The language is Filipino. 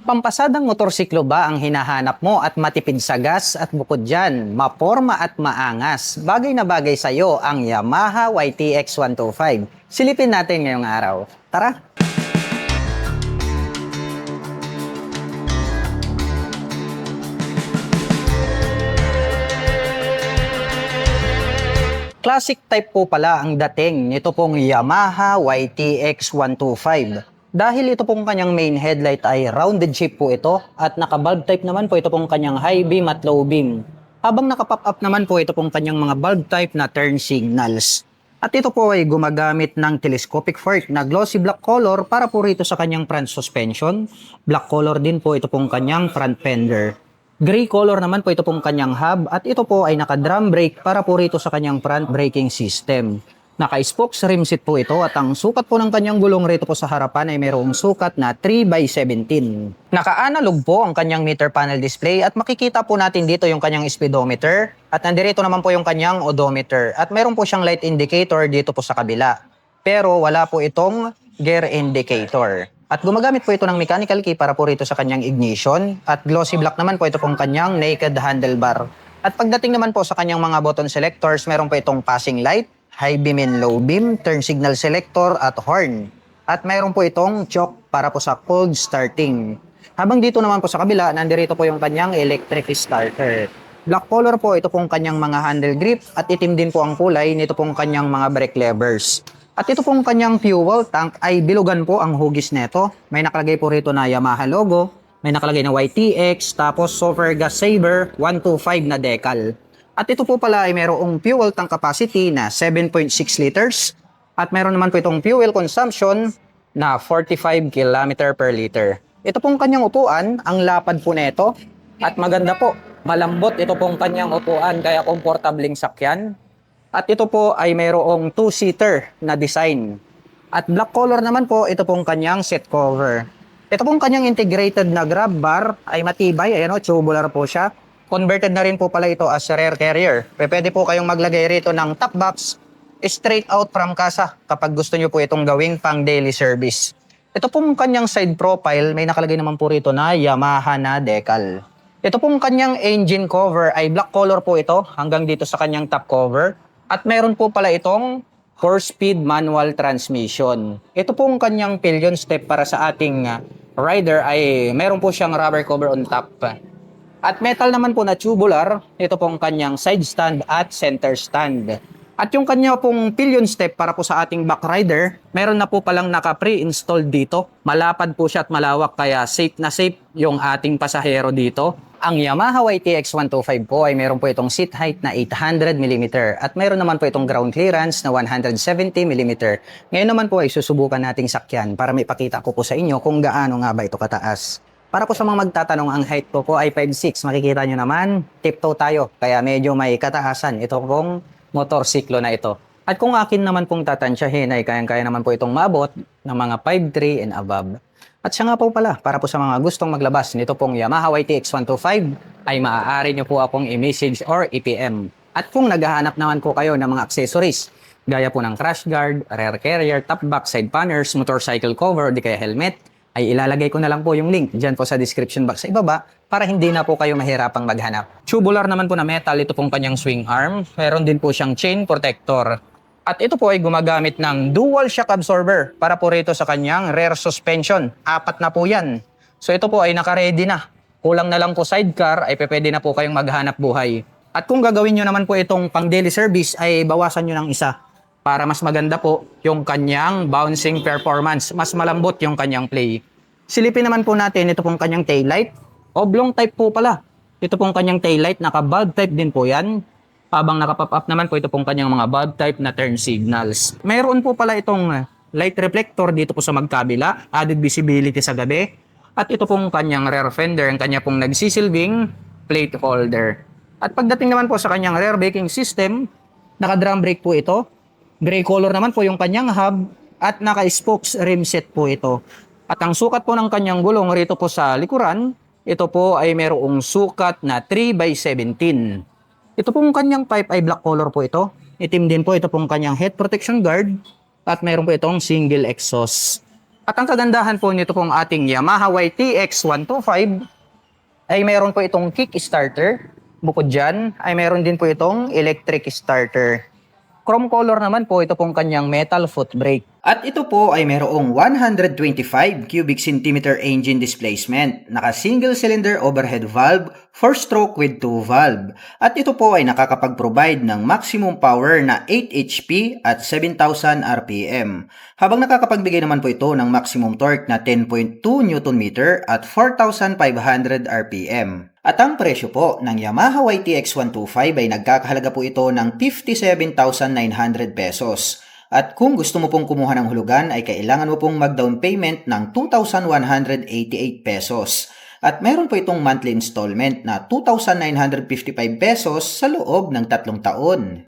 Pampasadang motorsiklo ba ang hinahanap mo at matipid sa gas at bukod dyan, maporma at maangas? Bagay na bagay sa iyo ang Yamaha YTX 125. Silipin natin ngayong araw. Tara! Classic type po pala ang dating nito pong Yamaha YTX 125. Dahil ito pong kanyang main headlight ay rounded shape po ito at naka-bulb type naman po ito pong kanyang high beam at low beam. Habang naka-pop up naman po ito pong kanyang mga bulb type na turn signals. At ito po ay gumagamit ng telescopic fork na glossy black color para po rito sa kanyang front suspension. Black color din po ito pong kanyang front fender. Gray color naman po ito pong kanyang hub at ito po ay naka-drum brake para po rito sa kanyang front braking system. Naka-spokes rim seat po ito at ang sukat po ng kanyang gulong rito po sa harapan ay mayroong sukat na 3x17. Naka-analog po ang kanyang meter panel display at makikita po natin dito yung kanyang speedometer at nandirito naman po yung kanyang odometer at mayroon po siyang light indicator dito po sa kabila. Pero wala po itong gear indicator. At gumagamit po ito ng mechanical key para po rito sa kanyang ignition at glossy black naman po ito pong kanyang naked handlebar. At pagdating naman po sa kanyang mga button selectors, meron po itong passing light, high beam and low beam, turn signal selector at horn. At mayroon po itong choke para po sa cold starting. Habang dito naman po sa kabila, nandirito po yung kanyang electric starter. Black color po ito pong kanyang mga handle grip at itim din po ang kulay nito pong kanyang mga brake levers. At ito pong kanyang fuel tank ay bilugan po ang hugis nito. May nakalagay po rito na Yamaha logo, may nakalagay na YTX, tapos Sulfur Gas Saver 125 na decal. At ito po pala ay mayroong fuel tank capacity na 7.6 liters at mayroon naman po itong fuel consumption na 45 km per liter. Ito pong kanyang upuan, ang lapad po nito at maganda po. Malambot ito pong kanyang upuan kaya komportabling sakyan. At ito po ay mayroong 2-seater na design. At black color naman po, ito pong kanyang seat cover. Ito pong kanyang integrated na grab bar ay matibay. Ayan o, tubular po siya. Converted na rin po pala ito as rear carrier. Pwede po kayong maglagay rito ng top box straight out from casa kapag gusto nyo po itong gawing pang daily service. Ito pong kanyang side profile, may nakalagay naman po rito na Yamaha na decal. Ito pong kanyang engine cover ay black color po ito hanggang dito sa kanyang top cover. At meron po pala itong 4-speed manual transmission. Ito pong kanyang pillion step para sa ating rider ay meron po siyang rubber cover on top. At metal naman po na tubular, ito pong kanyang side stand at center stand. At yung kanya pong pillion step para po sa ating back rider, meron na po palang naka-pre-installed dito. Malapad po siya at malawak kaya safe na safe yung ating pasahero dito. Ang Yamaha YTX 125 po ay meron po itong seat height na 800mm at meron naman po itong ground clearance na 170mm. Ngayon naman po ay susubukan nating sakyan para may pakita ko po sa inyo kung gaano nga ba ito kataas. Para po sa mga magtatanong, ang height ko po ay 5'6". Makikita nyo naman, tiptoe tayo kaya medyo may kataasan ito pong motorsiklo na ito. At kung akin naman pong tatansyahin ay kayang-kaya naman po itong maabot ng mga 5'3" and above. At siya nga po pala, para po sa mga gustong maglabas nito pong Yamaha YTX 125, ay maaari nyo po akong i-message or i-PM. At kung naghahanap naman po kayo ng mga accessories, gaya po ng crash guard, rear carrier, top box, side panners, motorcycle cover, di kaya helmet, ay ilalagay ko na lang po yung link dyan po sa description box sa ibaba para hindi na po kayo mahirapang maghanap. Tubular naman po na metal, ito pong kanyang swing arm. Meron din po siyang chain protector. At ito po ay gumagamit ng dual shock absorber para po rito sa kanyang rear suspension. 4 na po yan. So ito po ay naka-ready na. Kulang na lang po sidecar ay pwede na po kayong maghanap buhay. At kung gagawin nyo naman po itong pang daily service ay bawasan nyo ng isa para mas maganda po yung kanyang bouncing performance. Mas malambot yung kanyang play. Silipin naman po natin ito pong kanyang taillight. Oblong type po pala. Ito pong kanyang taillight, naka-bulb type din po yan. Habang naka-pop up naman po ito pong kanyang mga bulb type na turn signals. Mayroon po pala itong light reflector dito po sa magkabila, added visibility sa gabi. At ito pong kanyang rear fender, ang kanya pong nagsisilbing plate holder. At pagdating naman po sa kanyang rear braking system, naka-drum brake po ito. Gray color naman po yung kanyang hub at naka-spokes rim set po ito. At ang sukat po ng kanyang gulong rito po sa likuran, ito po ay mayroong sukat na 3x17. Ito pong kanyang pipe ay black color po ito. Itim din po ito pong kanyang head protection guard at mayroon po itong single exhaust. At ang kagandahan po nito pong ating Yamaha YTX 125 ay meron po itong kickstarter. Bukod dyan ay meron din po itong electric starter. Chrome color naman po ito pong kanyang metal foot brake. At ito po ay mayroong 125 cubic centimeter engine displacement, naka single cylinder overhead valve, 4-stroke with 2 valve. At ito po ay nakakapag-provide ng maximum power na 8 HP at 7,000 RPM. Habang nakakapagbigay naman po ito ng maximum torque na 10.2 Nm at 4,500 RPM. At ang presyo po ng Yamaha YTX 125 ay nagkakahalaga po ito ng 57,900 pesos. At kung gusto mo pong kumuha ng hulugan ay kailangan mo pong mag-down payment ng 2,188 pesos. At meron po itong monthly installment na 2,955 pesos sa loob ng 3 taon.